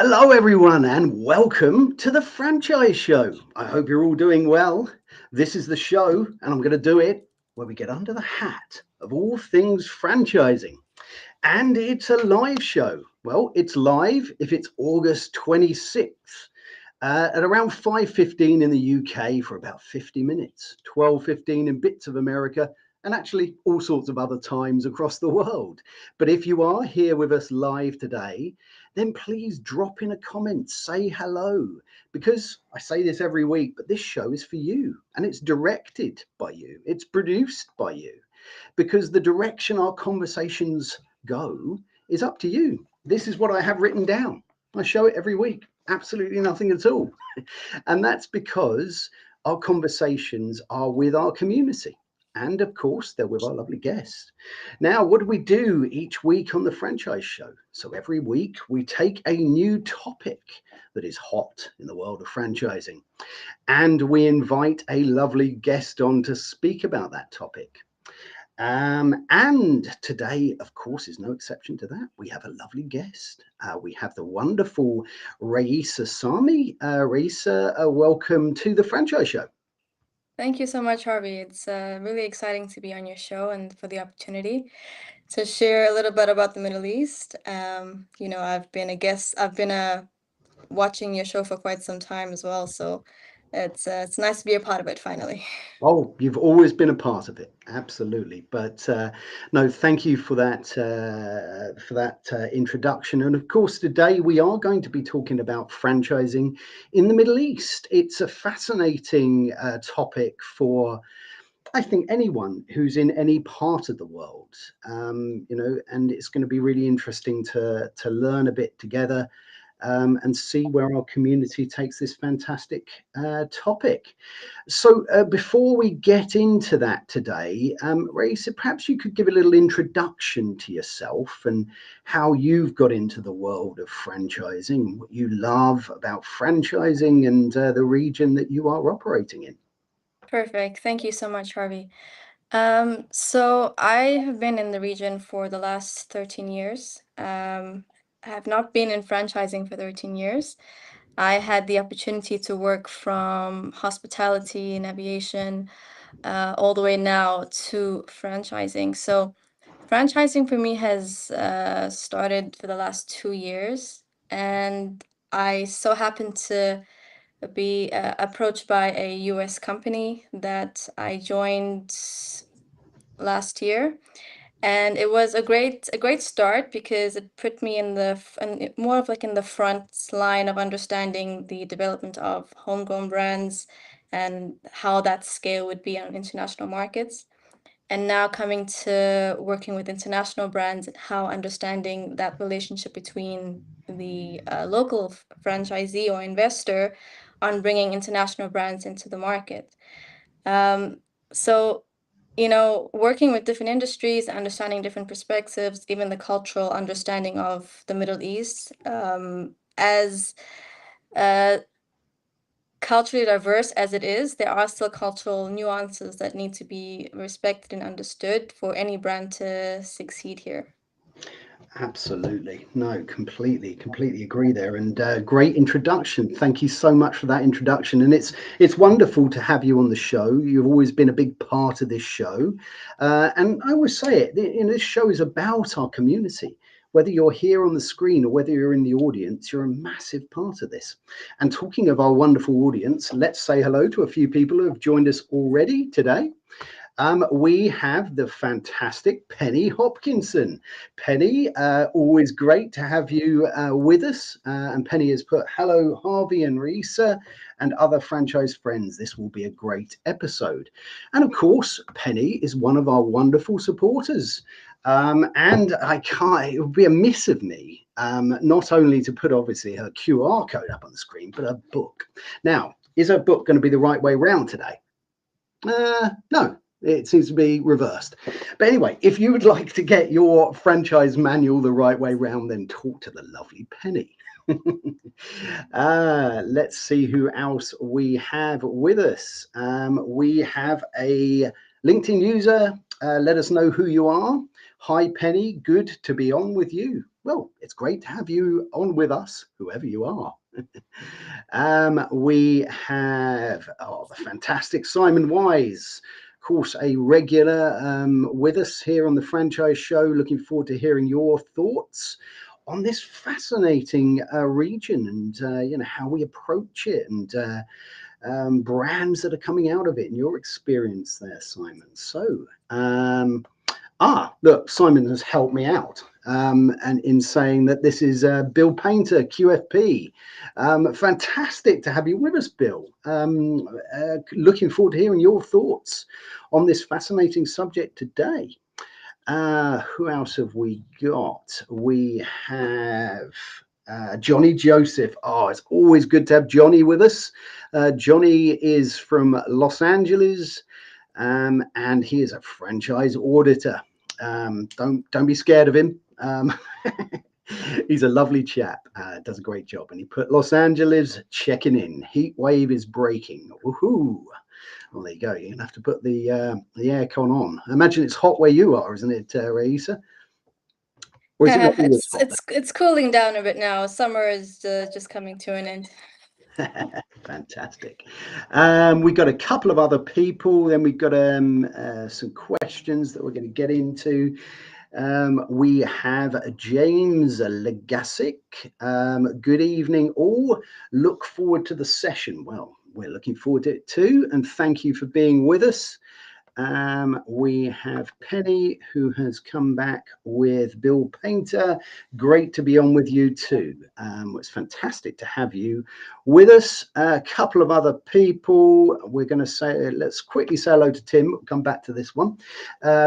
Hello, everyone, and welcome to the Franchise Show. I hope you're all doing well. This is the show, and I'm going to do it where we get under the hat of all things franchising. And it's a live show. Well, it's live if it's August 26th at around 5:15 in the UK for about 50 minutes, 12:15 in bits of America, and actually all sorts of other times across the world. But if you are here with us live today, then please drop in a comment, say hello, because I say this every week, but this show is for you and it's directed by you, it's produced by you, because the direction our conversations go is up to you. This is what I have written down. I show it every week, absolutely nothing at all. And that's because our conversations are with our community. And of course, they're with our lovely guests. Now, what do we do each week on the franchise show? So every week we take a new topic that is hot in the world of franchising, and we invite a lovely guest on to speak about that topic. And today, of course, is no exception to that. We have a lovely guest. We have the wonderful Raeesa Samie. Raeesa, welcome to the Franchise Show. Thank you so much, Harvey. It's really exciting to be on your show and for the opportunity to share a little bit about the Middle East. I've been a guest. I've been watching your show for quite some time as well, so it's nice to be a part of it finally. Oh, you've always been a part of it, absolutely. But no, thank you for that introduction. And of course, today we are going to be talking about franchising in the Middle East. It's a fascinating topic for, I think, anyone who's in any part of the world. And it's going to be really interesting to learn a bit together. And see where our community takes this fantastic topic. So before we get into that today, Raeesa, perhaps you could give a little introduction to yourself and how you've got into the world of franchising, what you love about franchising, and the region that you are operating in. Perfect. Thank you so much, Harvey. So I have been in the region for the last 13 years. I have not been in franchising for 13 years. I had the opportunity to work from hospitality and aviation all the way now to franchising. So franchising for me has started for the last 2 years, and I so happened to be approached by a US company that I joined last year, and it was a great start because it put me in more of like in the front line of understanding the development of homegrown brands and how that scale would be on international markets. And now coming to working with international brands and how understanding that relationship between the local franchisee or investor on bringing international brands into the market. Um, so, working with different industries, understanding different perspectives, even the cultural understanding of the Middle East, as uh, culturally diverse as it is, there are still cultural nuances that need to be respected and understood for any brand to succeed here. Absolutely. No, completely agree there. And great introduction. Thank you so much for that introduction. And it's wonderful to have you on the show. You've always been a big part of this show. And I always say it, this show is about our community. Whether you're here on the screen or whether you're in the audience, you're a massive part of this. And talking of our wonderful audience, let's say hello to a few people who have joined us already today. We have the fantastic Penny Hopkinson. Penny, always great to have you with us. And Penny has put, hello, Harvey and Raeesa and other franchise friends. This will be a great episode. And of course, Penny is one of our wonderful supporters. And I can't, it would be a miss of me not only to put obviously her QR code up on the screen, but her book. Now, is her book going to be the right way round today? No, it seems to be reversed. But anyway, if you would like to get your franchise manual the right way round, then talk to the lovely Penny. Let's see who else we have with us. We have a LinkedIn user. Let us know who you are. Hi, Penny. Good to be on with you. Well, it's great to have you on with us, whoever you are. We have the fantastic Simon Wise, of course, a regular with us here on the Franchise Show. Looking forward to hearing your thoughts on this fascinating region and how we approach it and brands that are coming out of it and your experience there, Simon. So, look, Simon has helped me out. And in saying that this is Bill Painter, QFP. Fantastic to have you with us, Bill. Looking forward to hearing your thoughts on this fascinating subject today. Who else have we got? We have Johnny Joseph. Oh, it's always good to have Johnny with us. Johnny is from Los Angeles, and he is a franchise auditor. Don't be scared of him. He's a lovely chap. Does a great job. And he put Los Angeles checking in. Heat wave is breaking. Woohoo! Well, there you go. You're gonna have to put the aircon on. I imagine it's hot where you are, isn't it, Raeesa? Or is it not always hot It's cooling down a bit now. Summer is just coming to an end. Fantastic. We've got a couple of other people. Then we've got some questions that we're going to get into. We have James Legasic. Good evening, all. Look forward to the session. Well, we're looking forward to it too. And thank you for being with us. We have Penny, who has come back with Bill Painter. Great to be on with you too. It's fantastic to have you with us. A couple of other people. We're going to say, let's quickly say hello to Tim. We'll come back to this one.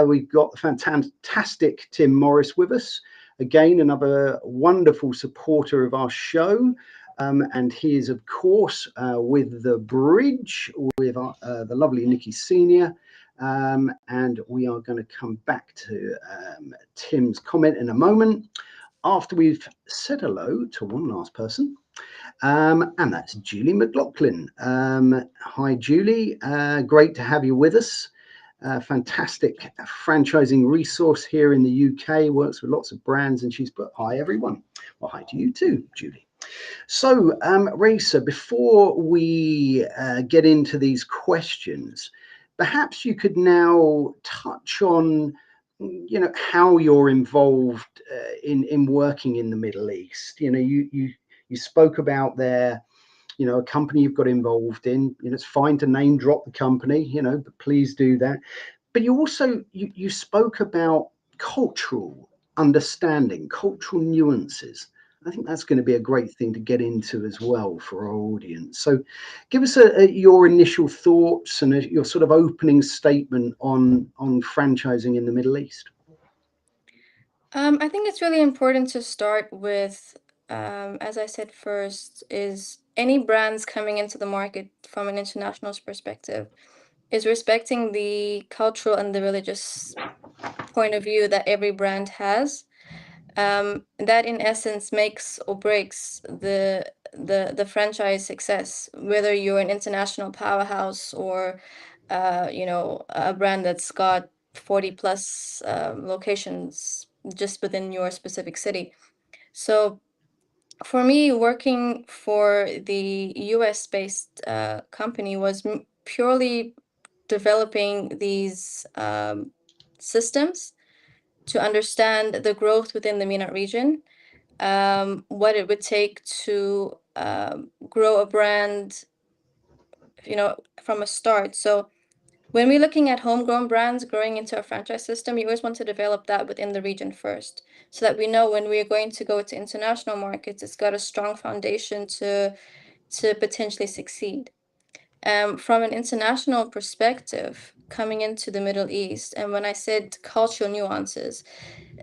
We've got the fantastic Tim Morris with us. Again, another wonderful supporter of our show. And he is, of course, with the bridge with the lovely Nikki Senior. And we are going to come back to Tim's comment in a moment after we've said hello to one last person. And that's Julie McLaughlin. Hi, Julie. Great to have you with us. Fantastic franchising resource here in the UK. Works with lots of brands, and she's put hi, everyone. Well, hi to you too, Julie. So, Raeesa, before we get into these questions, perhaps you could now touch on, how you're involved in working in the Middle East. You spoke about there, a company you've got involved in. It's fine to name drop the company, but please do that. But you also you spoke about cultural understanding, cultural nuances. I think that's going to be a great thing to get into as well for our audience. So give us your initial thoughts and your sort of opening statement on franchising in the Middle East. I think it's really important to start with, as I said first, is any brands coming into the market from an international perspective is respecting the cultural and the religious point of view that every brand has. That in essence makes or breaks the franchise success, whether you're an international powerhouse or a brand that's got 40 plus locations just within your specific city. So for me, working for the US based company was purely developing these systems to understand the growth within the MENA region, what it would take to grow a brand, from a start. So when we're looking at homegrown brands growing into a franchise system, you always want to develop that within the region first, so that we know when we're going to go to international markets, it's got a strong foundation to potentially succeed. From an international perspective, coming into the Middle East, and when I said cultural nuances,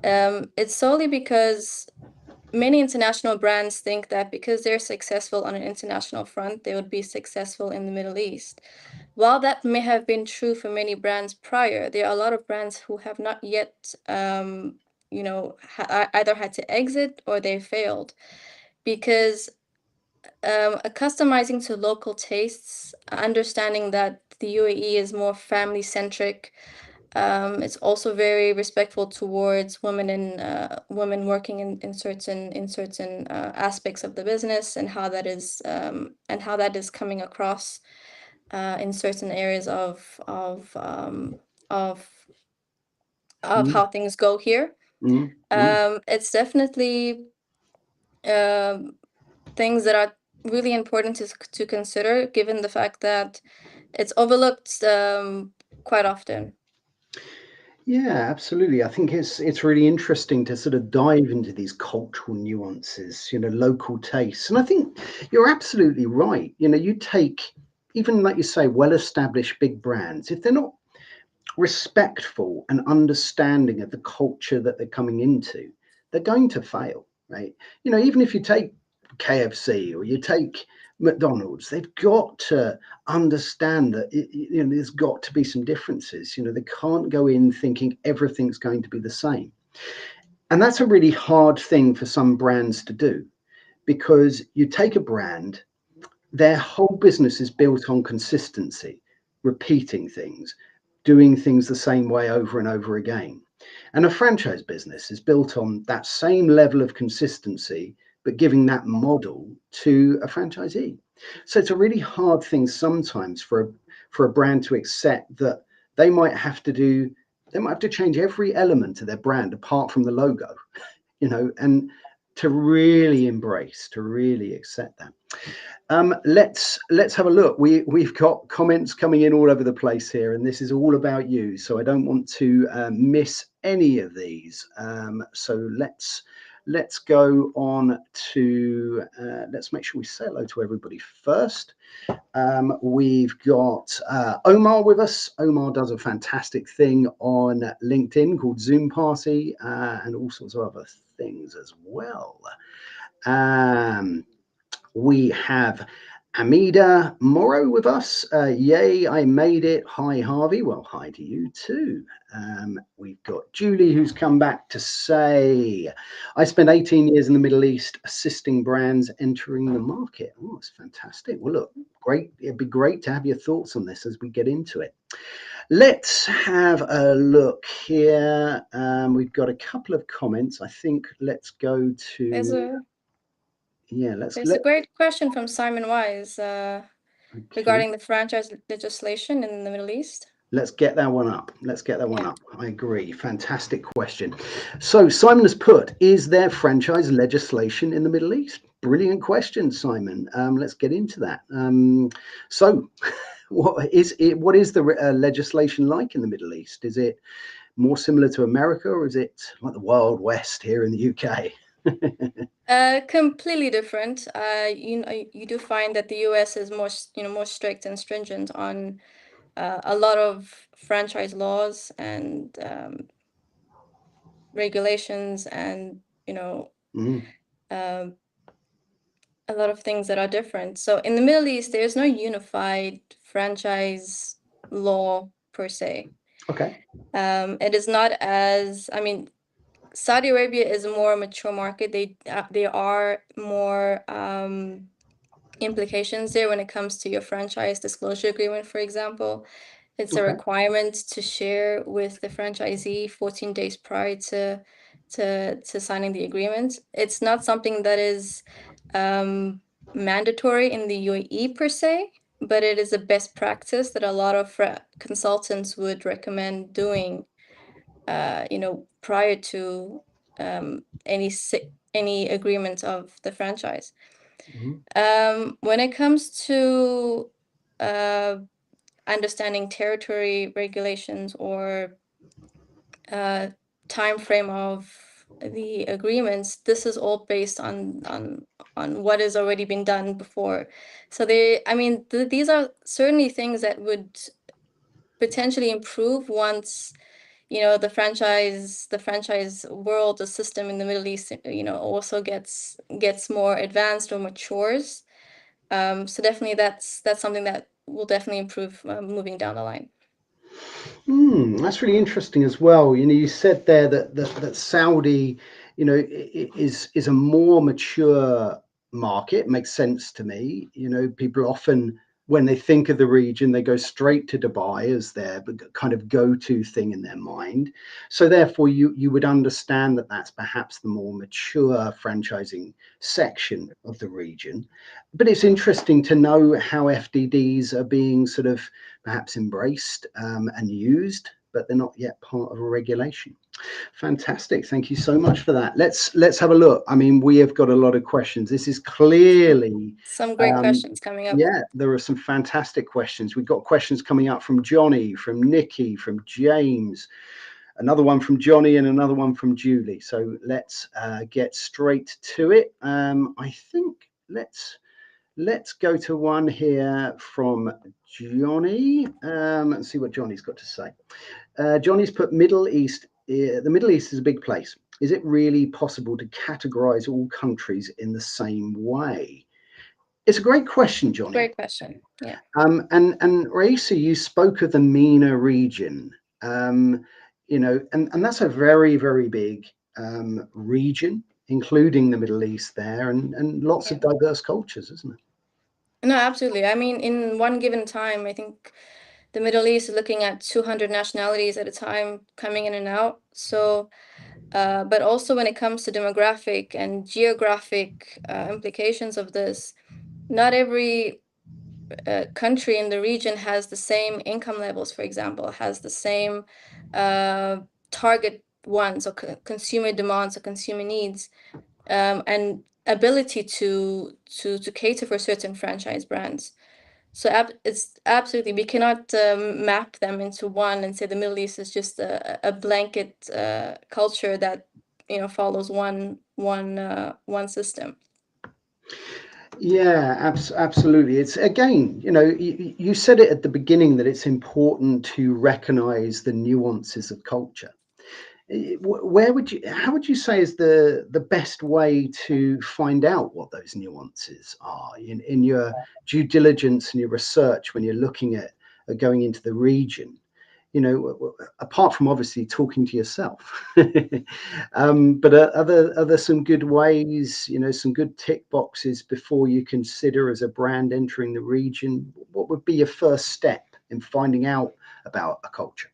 it's solely because many international brands think that because they're successful on an international front, they would be successful in the Middle East. While that may have been true for many brands prior, there are a lot of brands who have not yet, either had to exit or they failed because customizing to local tastes, understanding that the UAE is more family centric, It's also very respectful towards women women working in certain aspects of the business, and how that is coming across in certain areas of Mm, how things go here. mm, mm. It's definitely um, things that are really important to consider, given the fact that it's overlooked quite often. Yeah, absolutely. I think it's really interesting to sort of dive into these cultural nuances, local tastes. And I think you're absolutely right. You take, even like you say, well-established big brands, if they're not respectful and understanding of the culture that they're coming into, they're going to fail, right? Even if you take KFC or you take McDonald's, they've got to understand that there's got to be some differences. They can't go in thinking everything's going to be the same. And that's a really hard thing for some brands to do, because you take a brand, their whole business is built on consistency, repeating things, doing things the same way over and over again. And a franchise business is built on that same level of consistency, but giving that model to a franchisee. So it's a really hard thing sometimes for a brand to accept that they might have to do, they might have to change every element of their brand apart from the logo, and to really embrace, to really accept that. Let's have a look. We've got comments coming in all over the place here, and this is all about you. So I don't want to miss any of these. So let's go on to let's make sure we say hello to everybody first. We've got Omar with us. Omar does a fantastic thing on LinkedIn called Zoom Party, and all sorts of other things as well. Um, we have Amida Morrow with us. Yay, I made it. Hi, Harvey. Well, hi to you too. We've got Julie, who's come back to say, I spent 18 years in the Middle East assisting brands entering the market. Oh, it's fantastic. Well, look, great. It'd be great to have your thoughts on this as we get into it. Let's have a look here. We've got a couple of comments. I think let's go There's to, a yeah, there's a great question from Simon Wise okay. regarding the franchise legislation in the Middle East. Let's get that one up. Let's get that one Yeah. up. I agree. Fantastic question. So Simon has put, is there franchise legislation in the Middle East? Brilliant question, Simon. Let's get into that. So what is it? What is the legislation like in the Middle East? Is it more similar to America, or is it like the Wild West here in the UK? Completely different. You do find that the US is more strict and stringent on a lot of franchise laws and regulations, and Mm, um, a lot of things that are different. So in the Middle East, there's no unified franchise law per se. okay. It is not as, I mean, Saudi Arabia is a more mature market. There are more implications there when it comes to your franchise disclosure agreement, for example. It's a Okay. requirement to share with the franchisee 14 days prior to signing the agreement. It's not something that is um, mandatory in the UAE per se, but it is a best practice that a lot of consultants would recommend doing, prior to any agreement of the franchise. Mhm. When it comes to uh, understanding territory regulations or uh, time frame of the agreements, this is all based on what has already been done before. So I mean, these are certainly things that would potentially improve once the franchise world, the system in the Middle East, also gets more advanced or matures. So definitely that's something that will definitely improve moving down the line. That's really interesting as well. You said there that Saudi, is a more mature market. Makes sense to me. People often when they think of the region, they go straight to Dubai as their kind of go-to thing in their mind. So therefore, you would understand that that's perhaps the more mature franchising section of the region. But it's interesting to know how FDDs are being sort of perhaps embraced and used, but they're not yet part of a regulation. Fantastic. Thank you so much for that. Let's have a look. I mean, we have got a lot of questions. This is clearly Some great questions coming up. yeah, there are some fantastic questions. We've got questions coming up from Johnny, from Nikki, from James, another one from Johnny, and another one from Julie. So let's get straight to it. I think let's go to one here from Johnny and see what Johnny's got to say. Johnny's put Middle East. The Middle East is a big place. Is it really possible to categorize all countries in the same way? It's a great question, Johnny. Great question. Yeah. And Raeesa, you spoke of the MENA region, you know, and that's a very, very big region, including the Middle East there, and lots of diverse cultures, isn't it? No, absolutely. I mean, in one given time, I think the Middle East is looking at 200 nationalities at a time coming in and out. So, but also when it comes to demographic and geographic implications of this, not every country in the region has the same income levels, for example, has the same target wants or consumer demands or consumer needs, and ability to cater for certain franchise brands. So it's absolutely, we cannot map them into one and say the Middle East is just a blanket culture that, you know, follows one system. Yeah, absolutely. It's again, you know, you said it at the beginning that it's important to recognize the nuances of culture. Where would you, how would you say is the best way to find out what those nuances are in your due diligence and your research when you're looking at going into the region? You know, apart from obviously talking to yourself, but are there some good ways, you know, some good tick boxes before you consider as a brand entering the region? What would be your first step in finding out about a culture?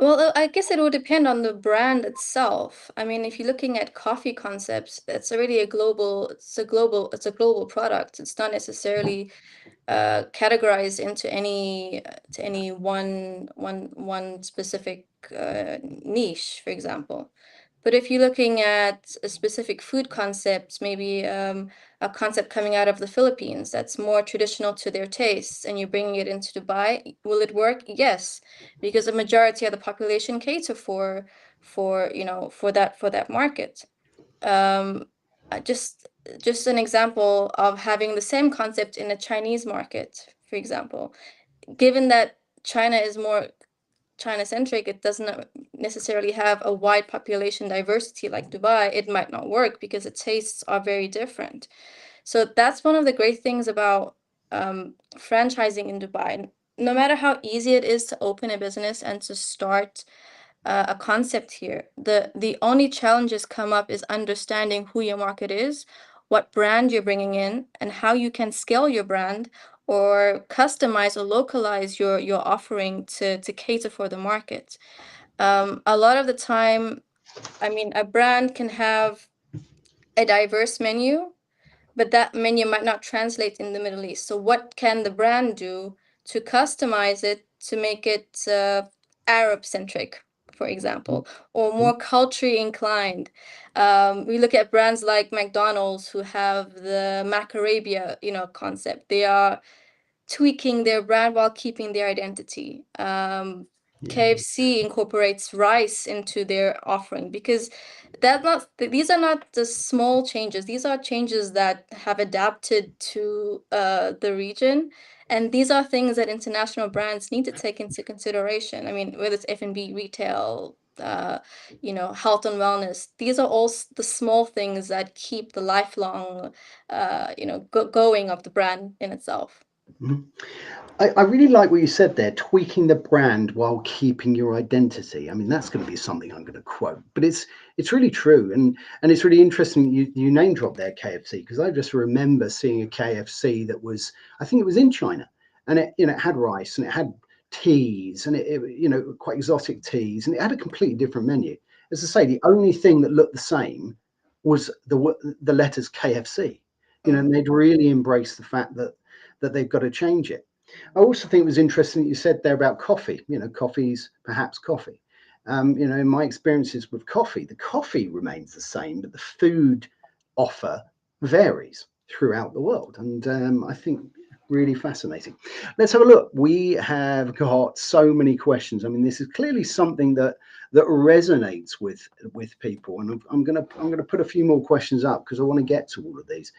Well, I guess it will depend on the brand itself. I mean, if you're looking at coffee concepts, it's already it's a global product. It's not necessarily categorized into any to any one specific niche, for example. But if you're looking at a specific food concepts, maybe a concept coming out of the Philippines that's more traditional to their tastes, and you're bringing it into Dubai, will it work? Yes, because the majority of the population cater for you know for that market. Um, just an example of having the same concept in a Chinese market, for example. Given that China is more China-centric, it doesn't necessarily have a wide population diversity like Dubai. It might not work because the tastes are very different. So that's one of the great things about franchising in Dubai. No matter how easy it is to open a business and to start a concept here. The only challenges come up is understanding who your market is, what brand you're bringing in, and how you can scale your brand or customize or localize your offering to cater for the market. A lot of the time, I mean, a brand can have a diverse menu, but that menu might not translate in the Middle East. So what can the brand do to customize it to make it Arab centric, for example, or more culturally inclined? We look at brands like McDonald's who have the Mac Arabia, you know, concept. They are tweaking their brand while keeping their identity. Yeah. KFC incorporates rice into their offering because these are not the small changes. These are changes that have adapted to the region, and these are things that international brands need to take into consideration. I mean, whether it's F&B, retail, you know, health and wellness. These are all the small things that keep the lifelong, you know, going of the brand in itself. Mhm. I really like what you said there, tweaking the brand while keeping your identity. I mean, that's going to be something I'm going to quote, but it's really true, and it's really interesting you name drop there KFC, because I just remember seeing a KFC that was, I think it was in China, and it had rice and it had teas and it quite exotic teas, and it had a completely different menu. As I say, the only thing that looked the same was the letters KFC. And Mm. they'd really embraced the fact that they've got to change it. I also think it was interesting that you said there about coffee. Coffee's perhaps coffee. In my experiences with coffee, the coffee remains the same, but the food offer varies throughout the world. And I think really fascinating. Let's have a look. We have got so many questions. I mean, this is clearly something that resonates with people, and I'm gonna put a few more questions up because I want to get to all of these.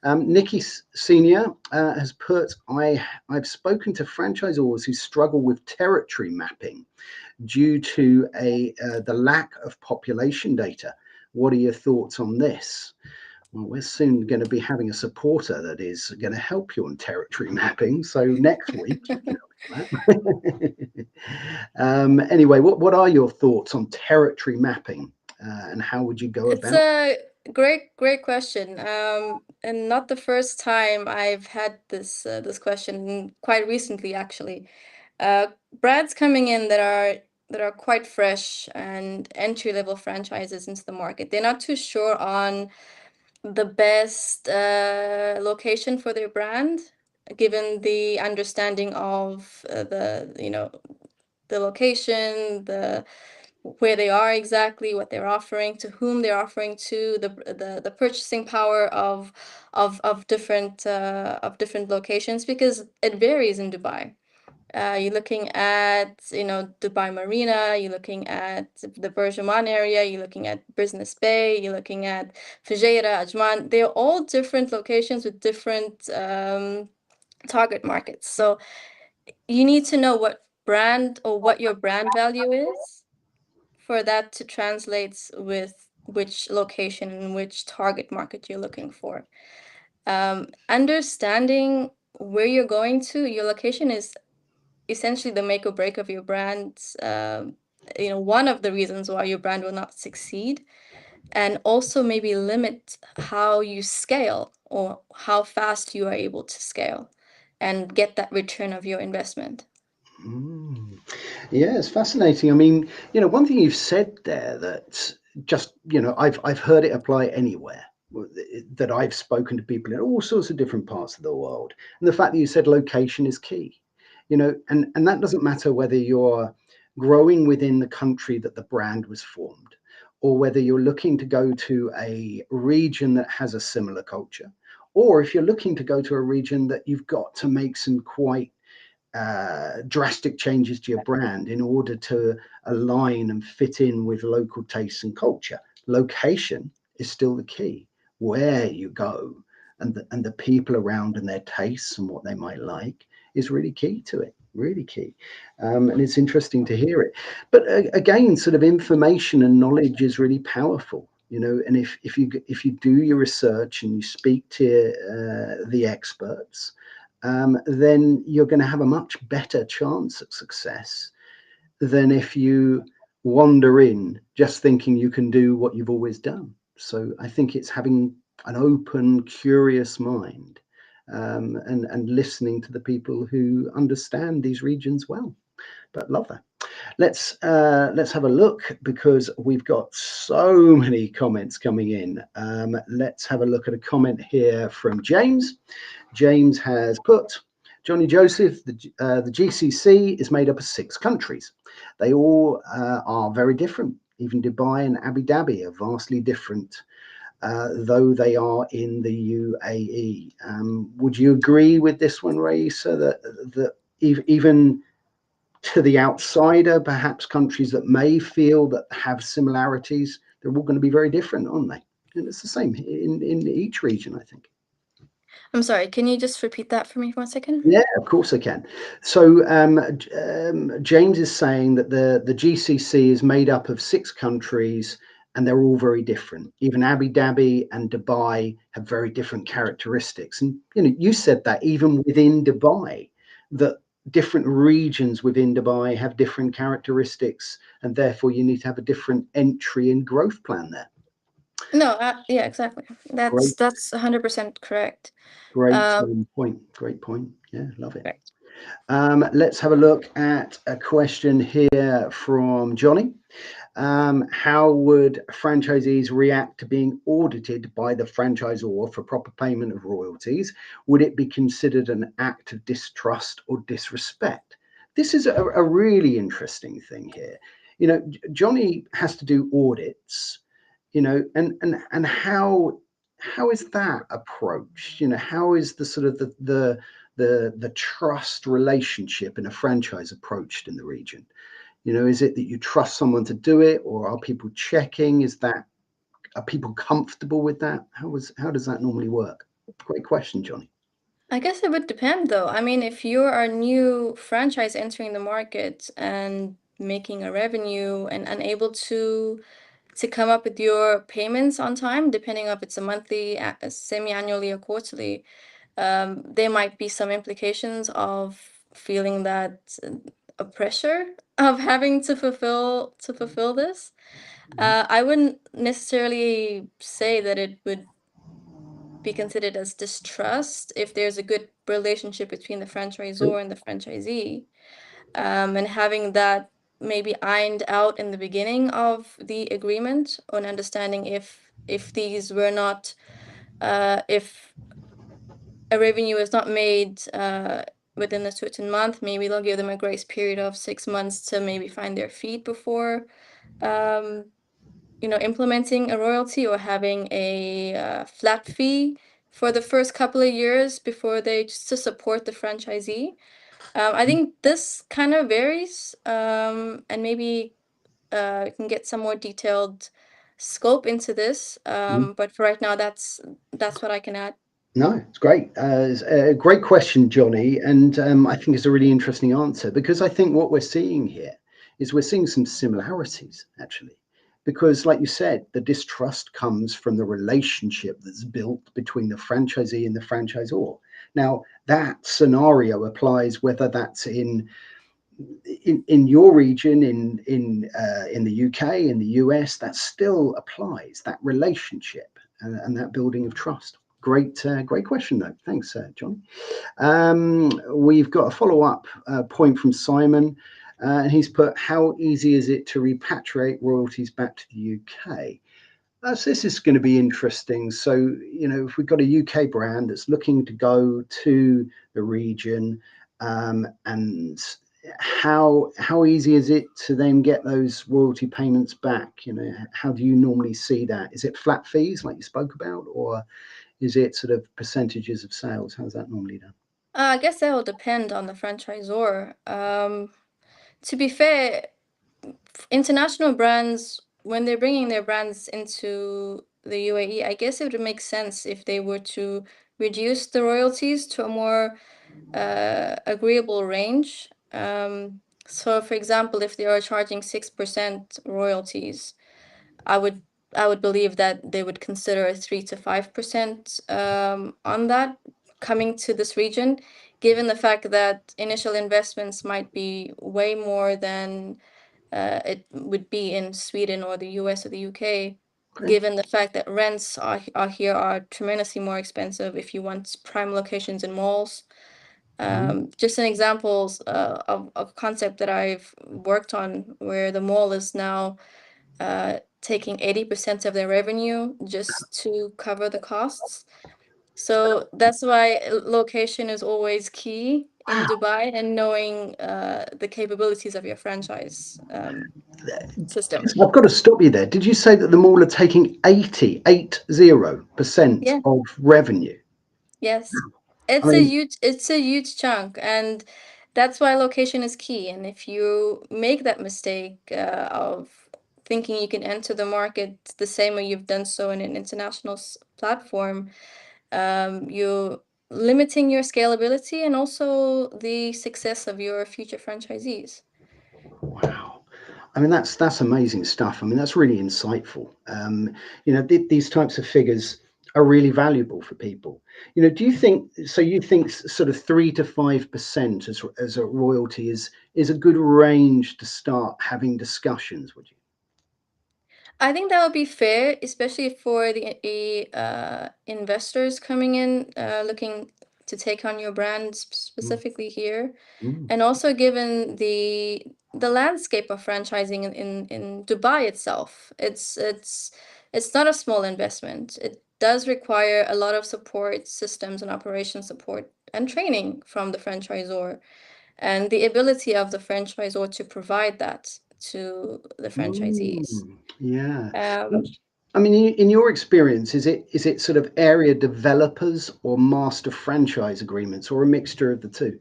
Nikki Senior has put, I've spoken to franchisors who struggle with territory mapping due to the lack of population data. What are your thoughts on this? Well, we're soon going to be having a supporter that is going to help you on territory mapping. So next week you can help me on that. Anyway, what are your thoughts on territory mapping, and how would you go It's about? a great question. And not the first time I've had this question, quite recently actually. Uh, Brands coming in that are quite fresh and entry-level franchises into the market. They're not too sure on the best location for their brand, given the understanding of the location, the where they are exactly, what they're offering, to whom they're offering to, the purchasing power of different locations, because it varies in Dubai. You're looking at, Dubai Marina, you're looking at the Burj area, you're looking at Business Bay, you're looking at Fujairah, Ajman. They're all different locations with different target markets. So you need to know what brand or what your brand value is for that to translate with which location and which target market you're looking for. Understanding where you're going to, your location is essentially the make or break of your brand. One of the reasons why your brand will not succeed, and also maybe limit how you scale or how fast you are able to scale and get that return of your investment. Mm. Yeah, it's fascinating. I mean, one thing you've said there that just, I've heard it apply anywhere, that I've spoken to people in all sorts of different parts of the world. And the fact that you said location is key, and that doesn't matter whether you're growing within the country that the brand was formed, or whether you're looking to go to a region that has a similar culture, or if you're looking to go to a region that you've got to make some quite drastic changes to your brand in order to align and fit in with local tastes and culture. Location is still the key. Where you go and the people around and their tastes and what they might like is really key to it. Really key, and it's interesting to hear it. But again, sort of information and knowledge is really powerful. And if you do your research and you speak to the experts, then you're going to have a much better chance at success than if you wander in just thinking you can do what you've always done. So I think it's having an open, curious mind, and listening to the people who understand these regions well. But love that. Let's have a look, because we've got so many comments coming in. Let's have a look at a comment here from James. James has put, Johnny Joseph, the GCC is made up of 6 countries. They all are very different. Even Dubai and Abu Dhabi are vastly different, though they are in the UAE. Would you agree with this one, Raeesa, that even to the outsider, perhaps countries that may feel that have similarities, they're all going to be very different, aren't they? And it's the same in each region, I think. I'm sorry, can you just repeat that for me for 1 second? Yeah, of course I can. So James is saying that the GCC is made up of 6 countries, and they're all very different. Even Abu Dhabi and Dubai have very different characteristics. And you said that even within Dubai, that different regions within Dubai have different characteristics, and therefore you need to have a different entry and growth plan there. No, yeah, exactly. Great, That's 100% correct. great Um, point. Great point. Yeah, love it. right. Let's have a look at a question here from Johnny. How would franchisees react to being audited by the franchisor for proper payment of royalties? Would it be considered an act of distrust or disrespect? This is a really interesting thing here. Johnny has to do audits, and how is that approached? How is the sort of the trust relationship in a franchise approached in the region? Is it that you trust someone to do it, or are people checking? Are people comfortable with that? How does that normally work? Great question, Johnny. I guess it would depend though. I mean, if you're a new franchise entering the market and making a revenue and unable to come up with your payments on time, depending if it's a monthly, semi-annually, or quarterly, there might be some implications of feeling that a pressure of having to fulfill this. I wouldn't necessarily say that it would be considered as distrust if there's a good relationship between the franchisor and the franchisee, and having that maybe ironed out in the beginning of the agreement on understanding if these were not if a revenue is not made within a certain month, maybe they'll give them a grace period of 6 months to maybe find their feet before um, implementing a royalty or having a flat fee for the first couple of years before they just to support the franchisee. I think this kind of varies, and maybe you can get some more detailed scope into this. But for right now, that's what I can add. No, it's great. It's a great question, Johnny, and I think it's a really interesting answer, because I think what we're seeing here is we're seeing some similarities, actually, because, like you said, the distrust comes from the relationship that's built between the franchisee and the franchisor. Now, that scenario applies whether that's in your region, in the UK, in the US. That still applies, that relationship and that building of trust. Great question, though. Thanks, John. We've got a follow-up point from Simon, and he's put, how easy is it to repatriate royalties back to the UK? So this is going to be interesting. So, if we've got a UK brand that's looking to go to the region, and how easy is it to then get those royalty payments back? How do you normally see that? Is it flat fees like you spoke about, or is it sort of percentages of sales? How's that normally done? I guess that will depend on the franchisor. To be fair, international brands, when they're bringing their brands into the UAE, I guess it would make sense if they were to reduce the royalties to a more agreeable range. So, for example, if they are charging 6% royalties, I would I would believe that they would consider a 3 to 5% on that coming to this region, given the fact that initial investments might be way more than it would be in Sweden or the US or the UK, Okay. given the fact that rents are here are tremendously more expensive if you want prime locations in malls. Just an example of a concept that I've worked on where the mall is now taking 80% of their revenue just to cover the costs. So that's why location is always key in Wow. Dubai, and knowing the capabilities of your franchise system. I've got to stop you there. Did you say that the mall are taking 80% Yeah, of revenue? yes. I mean, It's a huge chunk, and that's why location is key. And if you make that mistake of thinking you can enter the market the same way you've done so in an international platform, you're limiting your scalability and also the success of your future franchisees. wow. I mean, that's amazing stuff. I mean, that's really insightful. These types of figures are really valuable for people. Do you think so? You think sort of 3 to 5% as a royalty is a good range to start having discussions? Would you? I think that would be fair, especially for the investors coming in, looking to take on your brand Mm, specifically here. mm, And also given the landscape of franchising in Dubai itself, it's not a small investment. It does require a lot of support systems and operation support and training from the franchisor and the ability of the franchisor to provide that to the franchisees. yeah. Um, Um, I mean, in your experience, is it sort of area developers or master franchise agreements, or a mixture of the two?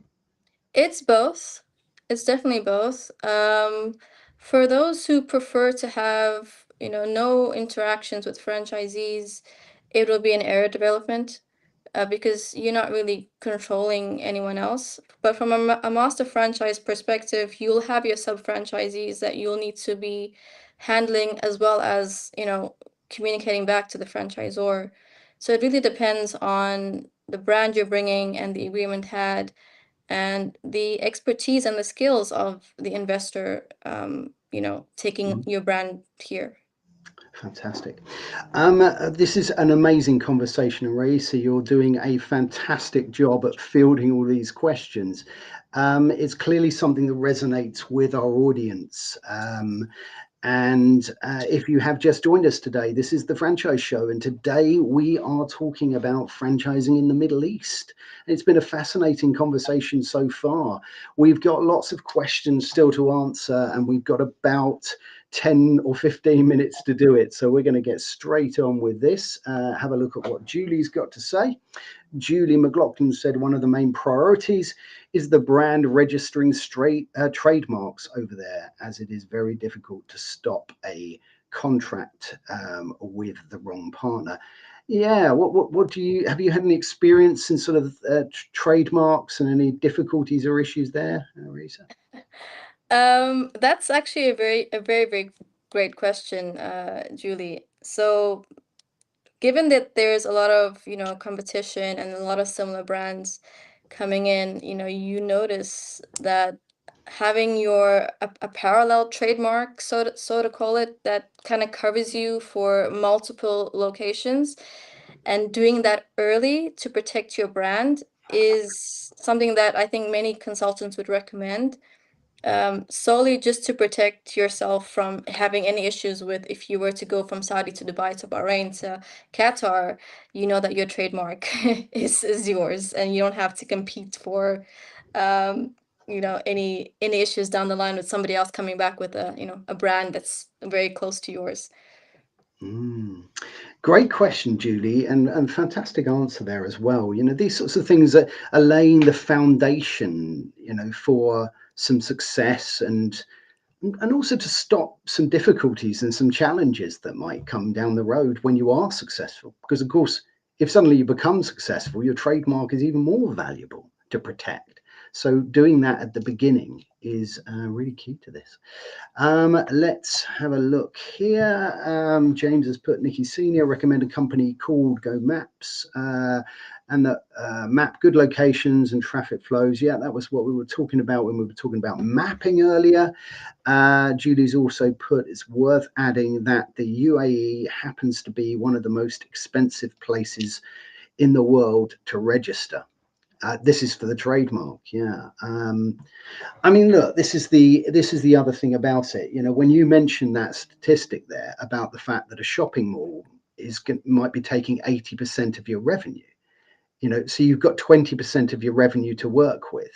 It's both. It's definitely both. For those who prefer to have, no interactions with franchisees, it will be an area development, because you're not really controlling anyone else. But from a master franchise perspective, you'll have your sub-franchisees that you'll need to be handling as well as, communicating back to the franchisor. So it really depends on the brand you're bringing and the agreement had and the expertise and the skills of the investor, taking your brand here. Fantastic. This is an amazing conversation, and Raeesa, you're doing a fantastic job at fielding all these questions. It's clearly something that resonates with our audience. And if you have just joined us today, this is the Franchise Show, and today we are talking about franchising in the Middle East. And it's been a fascinating conversation so far. We've got lots of questions still to answer, and we've got about 10 or 15 minutes to do it. So we're going to get straight on with this. Have a look at what Julie's got to say. Julie McLaughlin said one of the main priorities is the brand registering straight trademarks over there, as it is very difficult to stop a contract with the wrong partner. Yeah, what do you have? You had any experience in sort of trademarks and any difficulties or issues there, Raeesa? That's actually a very great question, Julie. So given that there's a lot of, competition and a lot of similar brands coming in, you notice that having a parallel trademark, so to call it, that kind of covers you for multiple locations, and doing that early to protect your brand is something that I think many consultants would recommend, solely just to protect yourself from having any issues with if you were to go from Saudi to Dubai to Bahrain to Qatar, you know that your trademark is yours and you don't have to compete for any issues down the line with somebody else coming back with a brand that's very close to yours. Mm. Great question, Julie, and fantastic answer there as well. These sorts of things are laying the foundation, for some success and also to stop some difficulties and some challenges that might come down the road when you are successful. Because of course, if suddenly you become successful, your trademark is even more valuable to protect. So doing that at the beginning is really key to this. Let's have a look here. James has put Nikki Senior recommend a company called Go Maps, and that map good locations and traffic flows. Yeah, that was what we were talking about when we were talking about mapping earlier. Julie's also put it's worth adding that the UAE happens to be one of the most expensive places in the world to register. This is for the trademark, yeah. I mean, look, this is the other thing about it. When you mention that statistic there about the fact that a shopping mall might be taking 80% of your revenue, so you've got 20% of your revenue to work with,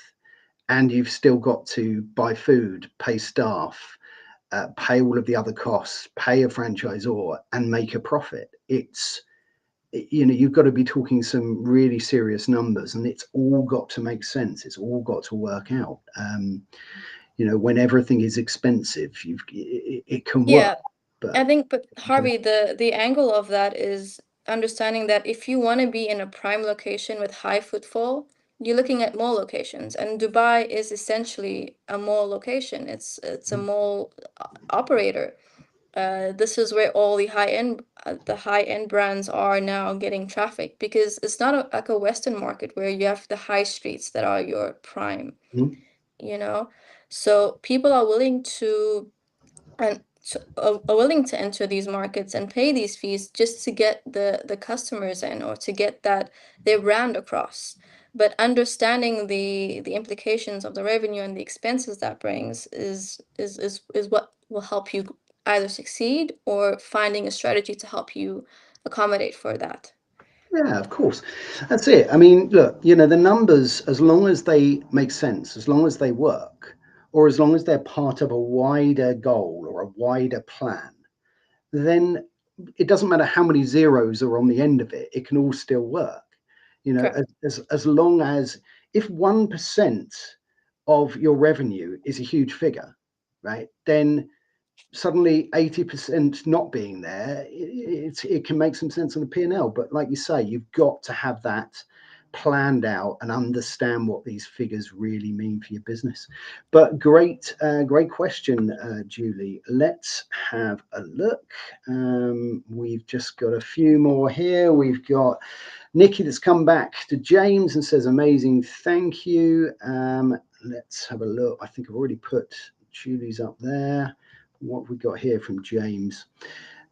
and you've still got to buy food, pay staff, pay all of the other costs, pay a franchisor, and make a profit. You've got to be talking some really serious numbers, and it's all got to make sense. It's all got to work out. When everything is expensive, it can work, Yeah, I but think, but you got to. Harvey, the angle of that is understanding that if you want to be in a prime location with high footfall, you're looking at mall locations, and Dubai is essentially a mall location. It's a mall operator. This is where all the high end brands are now getting traffic, because it's not like a Western market where you have the high streets that are your prime, Mhm. you know. So people are willing to are willing to enter these markets and pay these fees just to get the customers in, or to get that their brand across. But understanding the implications of the revenue and the expenses that brings is what will help you either succeed, or finding a strategy to help you accommodate for that. Yeah, of course. That's it. I mean, look, the numbers, as long as they make sense, as long as they work, or as long as they're part of a wider goal or a wider plan, then it doesn't matter how many zeros are on the end of it, it can all still work. Correct. As long as, if 1% of your revenue is a huge figure, right, then suddenly 80% not being there, it can make some sense on the P&L. But like you say, you've got to have that planned out and understand what these figures really mean for your business. But great question, Julie. Let's have a look. We've just got a few more here. We've got Nikki that's come back to James and says, amazing, thank you. Let's have a look. I think I've already put Julie's up there. What have we got here from James?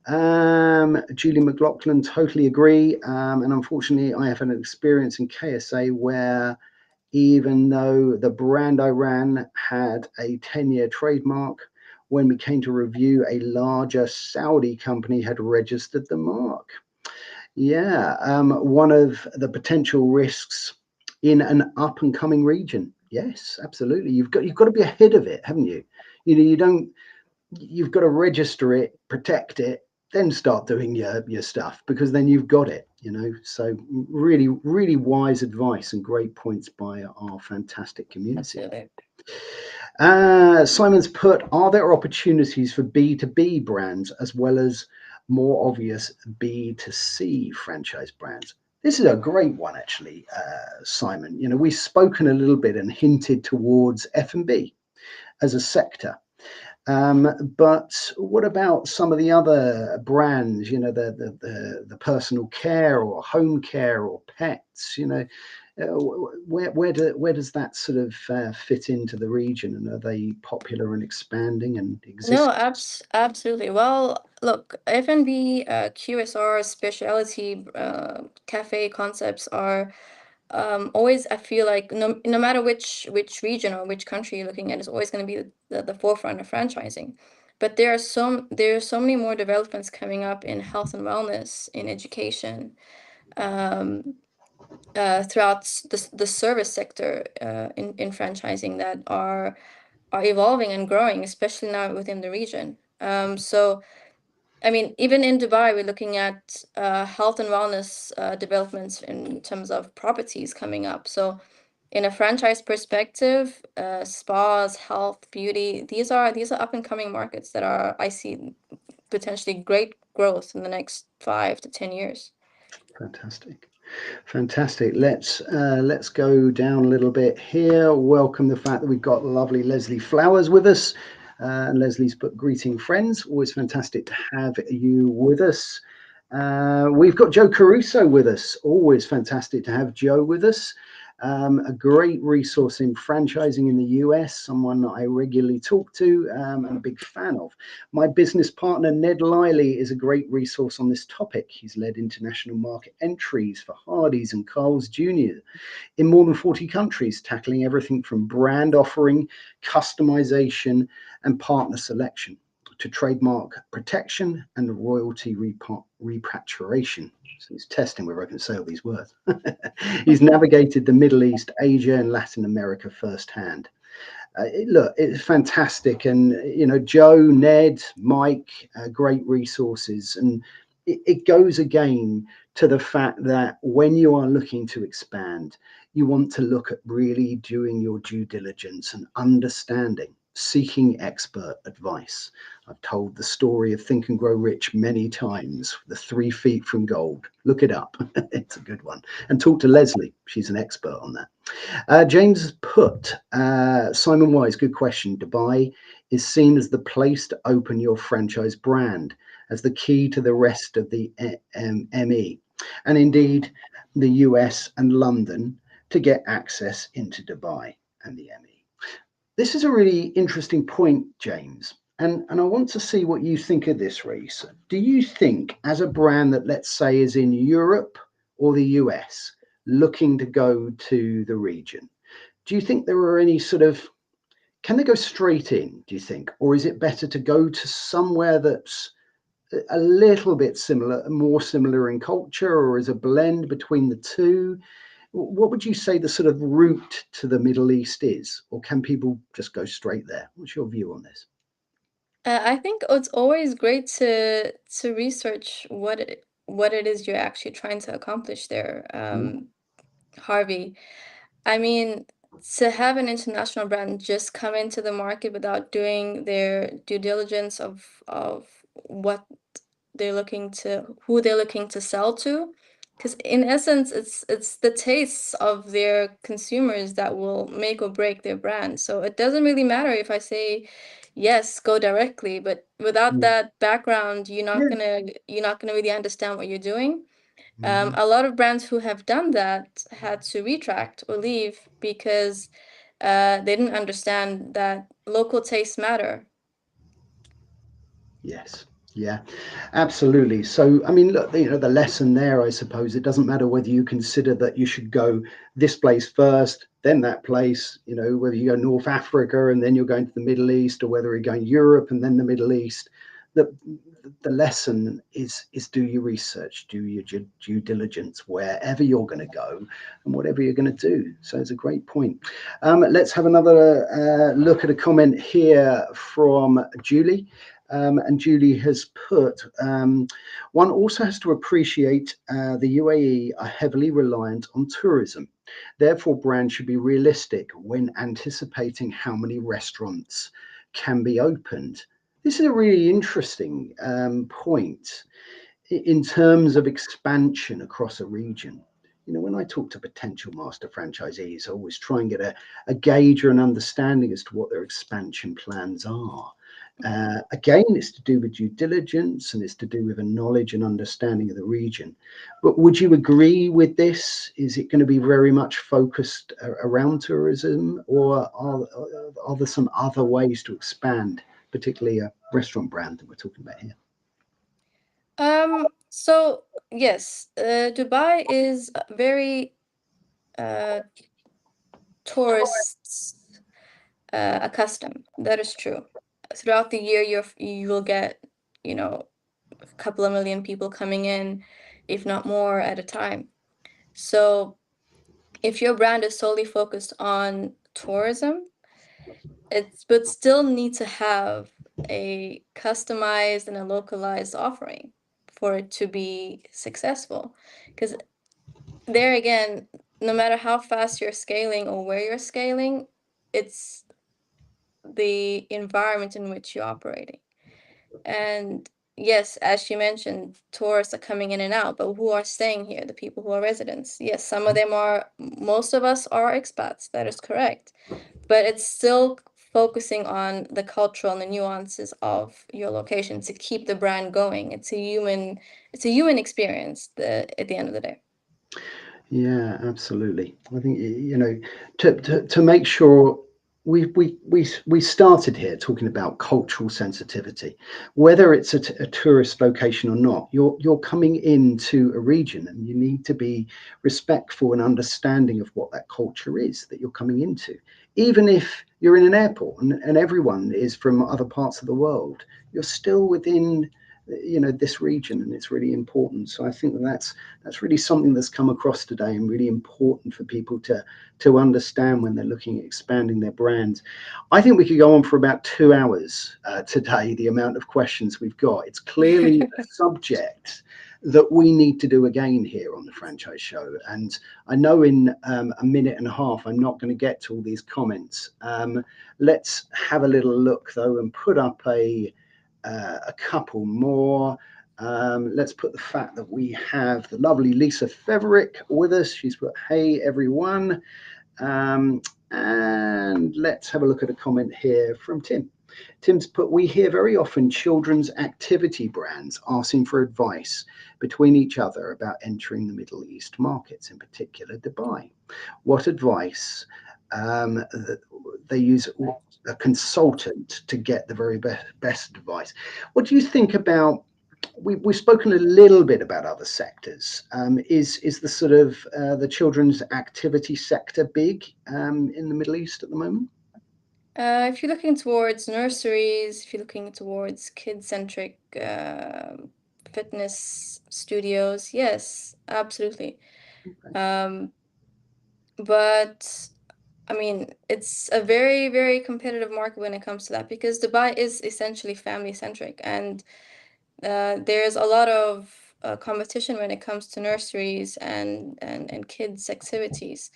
Julie McLaughlin, totally agree. And unfortunately, I have had an experience in KSA where, even though the brand I ran had a 10-year trademark, when we came to review, a larger Saudi company had registered the mark. Yeah, one of the potential risks in an up and coming region. Yes, absolutely. You've got to be ahead of it, haven't you? You don't. You've got to register it, protect it, then start doing your stuff, because then you've got it. So really, really wise advice and great points by our fantastic community. Absolutely. Simon's put, are there opportunities for B2B brands as well as more obvious B2C franchise brands? This is a great one, actually, Simon. We've spoken a little bit and hinted towards F&B as a sector. But what about some of the other brands, the personal care or home care or pets, where does that sort of fit into the region, and are they popular and expanding and No, exist? absolutely. Well, look, F&B, QSR, specialty cafe concepts are always, I feel like, no matter which region or which country you're looking at, is always going to be the forefront of franchising. But there are so many more developments coming up in health and wellness, in education, um, throughout the service sector, in franchising, that are evolving and growing, especially now within the region. So, I mean, even in Dubai, we're looking at health and wellness developments in terms of properties coming up. So, in a franchise perspective, spas, health, beauty, these are up and coming markets that I see potentially great growth in the next 5 to 10 years. Fantastic. Fantastic. Let's go down a little bit here. Welcome the fact that we've got lovely Leslie Flowers with us. And Leslie's put, greeting friends. Always fantastic to have you with us. We've got Joe Caruso with us. Always fantastic to have Joe with us. A great resource in franchising in the US, someone that I regularly talk to, and a big fan of. My business partner, Ned Liley, is a great resource on this topic. He's led international market entries for Hardee's and Carl's Jr. in more than 40 countries, tackling everything from brand offering, customization, and partner selection to trademark protection and royalty repatriation. So he's testing whether I can say all these words. He's navigated the Middle East, Asia, and Latin America firsthand. Look, it's fantastic. And, Joe, Ned, Mike, great resources. And it goes again to the fact that when you are looking to expand, you want to look at really doing your due diligence and understanding, seeking expert advice. I've told the story of Think and Grow Rich many times, the 3 feet from gold. Look it up. It's a good one. And talk to Leslie. She's an expert on that. James put, Simon Wise, good question. Dubai is seen as the place to open your franchise brand, as the key to the rest of the ME, and indeed the US and London to get access into Dubai and the ME. This is a really interesting point, James. And I want to see what you think of this, Raeesa. Do you think, as a brand that, let's say, is in Europe or the US, looking to go to the region, do you think there are any sort of, can they go straight in, do you think? Or is it better to go to somewhere that's a little bit similar, more similar in culture, or is a blend between the two? What would you say the sort of route to the Middle East is, or can people just go straight there? What's your view on this? I think it's always great to research what it is you're actually trying to accomplish there, Mm, Harvey. I mean, to have an international brand just come into the market without doing their due diligence of what they're looking to who they're looking to sell to, because in essence it's the tastes of their consumers that will make or break their brand. So it doesn't really matter if I say yes, go directly, but without mm, that background, yeah. you're not gonna really understand what you're doing. Mhm. A lot of brands who have done that had to retract or leave because they didn't understand that local tastes matter. Yes. Yeah, absolutely. So, I mean, look, the lesson there, I suppose, it doesn't matter whether you consider that you should go this place first, then that place, whether you go North Africa and then you're going to the Middle East, or whether you're going Europe and then the Middle East. The the lesson is do your research, do your due diligence wherever you're going to go and whatever you're going to do. So it's a great point. Let's have another look at a comment here from Julie. And Julie has put, one also has to appreciate the UAE are heavily reliant on tourism. Therefore, brands should be realistic when anticipating how many restaurants can be opened. This is a really interesting point in terms of expansion across a region. When I talk to potential master franchisees, I always try and get a gauge or an understanding as to what their expansion plans are. Again, it's to do with due diligence and it's to do with a knowledge and understanding of the region. But would you agree with this? Is it going to be very much focused around tourism, or are there some other ways to expand, particularly a restaurant brand that we're talking about here? So yes, Dubai is very uh, tourists accustomed. That is true. Throughout the year, you will get, a couple of million people coming in, if not more at a time. So if your brand is solely focused on tourism, it's but still need to have a customized and a localized offering for it to be successful. Because there again, no matter how fast you're scaling or where you're scaling, it's the environment in which you're operating. And yes, as she mentioned, tourists are coming in and out, but who are staying here? The people who are residents. Yes, some of them are, most of us are expats. That is correct. But it's still focusing on the cultural and the nuances of your location to keep the brand going. It's a human experience at the end of the day. Yeah, absolutely. I think to make sure we started here talking about cultural sensitivity, whether it's a tourist location or not. You're coming into a region, and you need to be respectful and understanding of what that culture is that you're coming into. Even if you're in an airport and everyone is from other parts of the world, you're still within this region, and it's really important. So I think that's really something that's come across today, and really important for people to understand when they're looking at expanding their brands. I think we could go on for about 2 hours today, the amount of questions we've got. It's clearly a subject that we need to do again here on the Franchise Show, and I know in a minute and a half I'm not going to get to all these comments. Let's have a little look though and put up a couple more. Let's put the fact that we have the lovely Lisa Feverick with us. She's put, hey, everyone. And let's have a look at a comment here from Tim. Tim's put, we hear very often children's activity brands asking for advice between each other about entering the Middle East markets, in particular Dubai. What advice? They use a consultant to get the very best advice. What do you think about? We've spoken a little bit about other sectors. Is the sort of the children's activity sector big in the Middle East at the moment? If you're looking towards nurseries, if you're looking towards kid-centric fitness studios, yes, absolutely. But I mean, it's a very, very competitive market when it comes to that because Dubai is essentially family-centric, and there's a lot of competition when it comes to nurseries and kids' activities.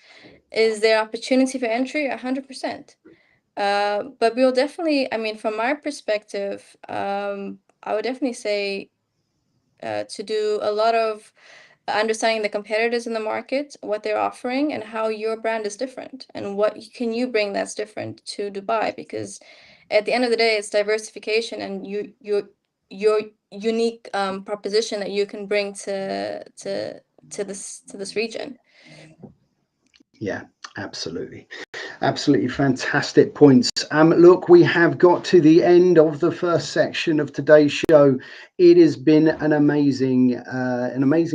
Is there opportunity for entry? 100%. But we'll definitely, I mean, from my perspective, I would definitely say to do a lot of understanding the competitors in the market, what they're offering, and how your brand is different, and what can you bring that's different to Dubai. Because at the end of the day, it's diversification and your unique proposition that you can bring to this region. Yeah, absolutely. Absolutely fantastic points. Look, we have got to the end of the first section of today's show. It has been an amazing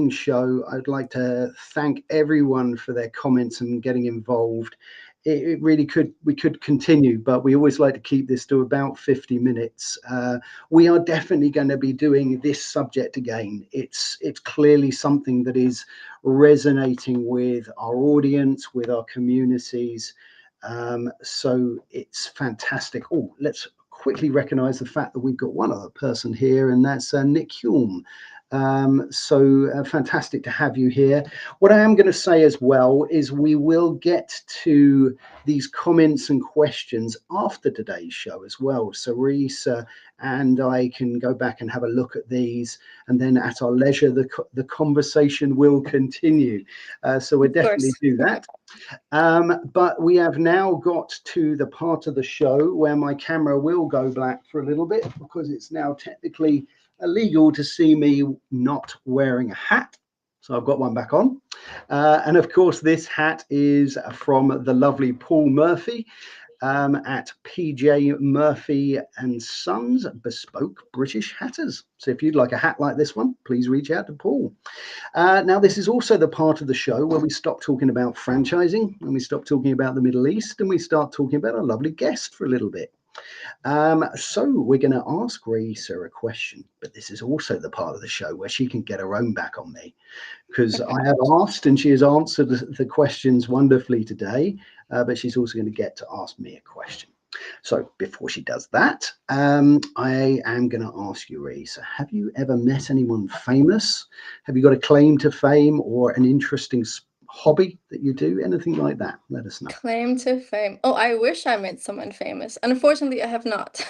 show. I'd like to thank everyone for their comments and getting involved. It really we could continue, but we always like to keep this to about 50 minutes. We are definitely going to be doing this subject again. It's clearly something that is resonating with our audience, with our communities. So it's fantastic. Oh, let's quickly recognize the fact that we've got one other person here, and that's Nick Hulme. So fantastic to have you here. What I am going to say as well is we will get to these comments and questions after today's show as well. So Raeesa and I can go back and have a look at these, and then at our leisure, the conversation will continue. So we'll definitely do that. But we have now got to the part of the show where my camera will go black for a little bit because it's now technically illegal to see me not wearing a hat. So I've got one back on. And of course, this hat is from the lovely Paul Murphy at PJ Murphy and Sons Bespoke British Hatters. So if you'd like a hat like this one, please reach out to Paul. Now, this is also the part of the show where we stop talking about franchising and we stop talking about the Middle East and we start talking about our lovely guest for a little bit. So we're going to ask Raeesa a question, but this is also the part of the show where she can get her own back on me because I have asked and she has answered the questions wonderfully today, but she's also going to get to ask me a question. So before she does that, I am going to ask you, Raeesa, have you ever met anyone famous? Have you got a claim to fame or an interesting hobby that you do? Anything like that? Let us know. Claim to fame. Oh, I wish I met someone famous. Unfortunately, I have not.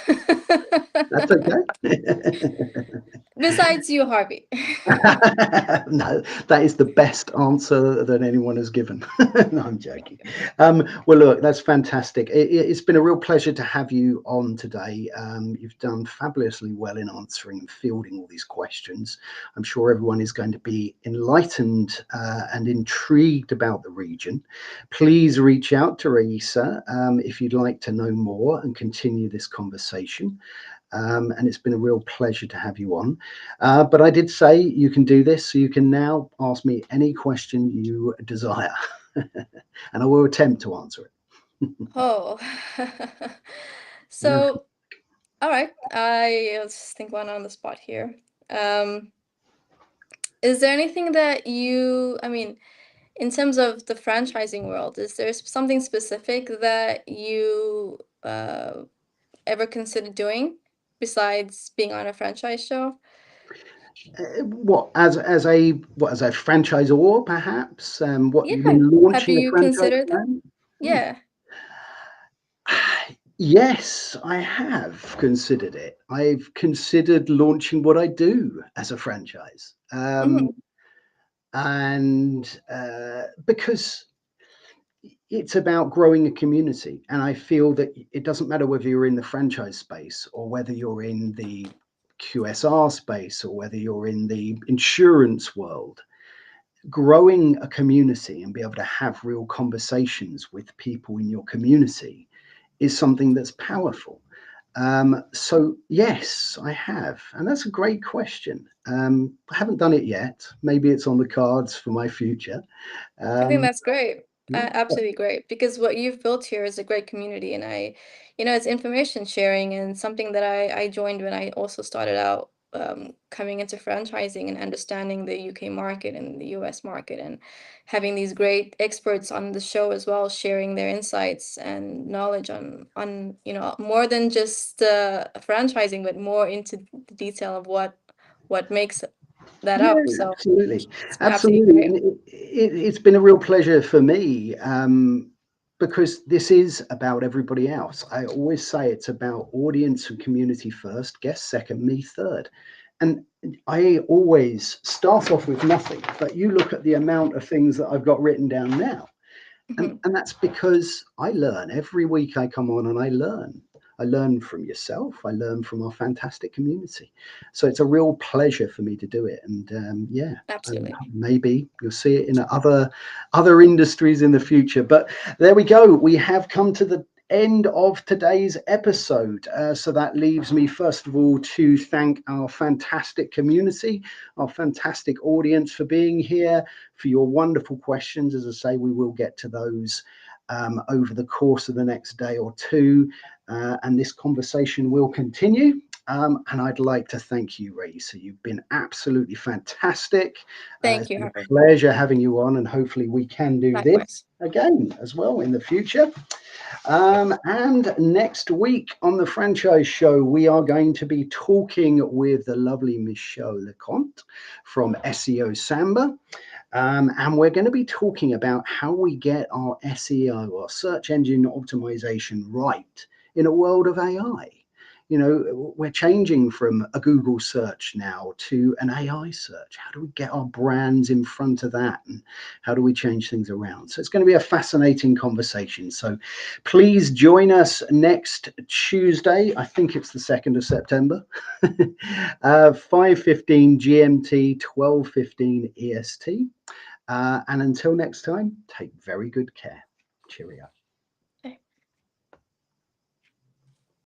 That's okay. Besides you, Harvey. No, that is the best answer that anyone has given. No, I'm joking. Well, look, that's fantastic. It's been a real pleasure to have you on today. You've done fabulously well in answering and fielding all these questions. I'm sure everyone is going to be enlightened and intrigued about the region. Please reach out to Raeesa if you'd like to know more and continue this conversation. And it's been a real pleasure to have you on. But I did say you can do this, so you can now ask me any question you desire, and I will attempt to answer it. Oh. So, all right. Let's just think one on the spot here. Is there anything that I mean, in terms of the franchising world, is there something specific that you ever considered doing besides being on a franchise show? What as a franchisor, perhaps? What you Yeah. mean Have launching a you franchise considered that? brand? Yeah. Yes, I have considered it. I've considered launching what I do as a franchise. Mm, And because it's about growing a community. And I feel that it doesn't matter whether you're in the franchise space or whether you're in the QSR space or whether you're in the insurance world, growing a community and be able to have real conversations with people in your community is something that's powerful. So yes, I have, and that's a great question. I haven't done it yet. Maybe it's on the cards for my future. I think Um, that's great. yeah, Absolutely great because what you've built here is a great community, and it's information sharing and something that I joined when I also started out coming into franchising and understanding the UK market and the US market, and having these great experts on the show as well, sharing their insights and knowledge on more than just franchising, but more into the detail of what makes that yeah, up. So absolutely, it's absolutely absolutely, great. and it's been a real pleasure for me because this is about everybody else. I always say it's about audience and community first, guest second, me third, and I always start off with nothing. But you look at the amount of things that I've got written down now. Mhm. And that's because I learn every week. I come on and I learn from yourself, I learn from our fantastic community, so it's a real pleasure for me to do it. And yeah, and Absolutely. maybe you'll see it in other industries in the future. But there we go, we have come to the end of today's episode. So that leaves me first of all to thank our fantastic community, our fantastic audience for being here, for your wonderful questions. As I say, we will get to those over the course of the next day or two, and this conversation will continue. And I'd like to thank you, Raeesa. You've been absolutely fantastic. It's Thank you, been a Harvey. pleasure having you on, and hopefully we can do this Likewise. again as well in the future. And next week on the franchise show, we are going to be talking with the lovely Michelle Leconte from SEO Samba. And we're going to be talking about how we get our SEO, our search engine optimization, right in a world of AI. You know, we're changing from a Google search now to an AI search. How do we get our brands in front of that? And how do we change things around? So it's going to be a fascinating conversation. So please join us next Tuesday. I think it's the 2nd of September, 5:15 GMT, 12:15 EST. And until next time, take very good care. Cheerio.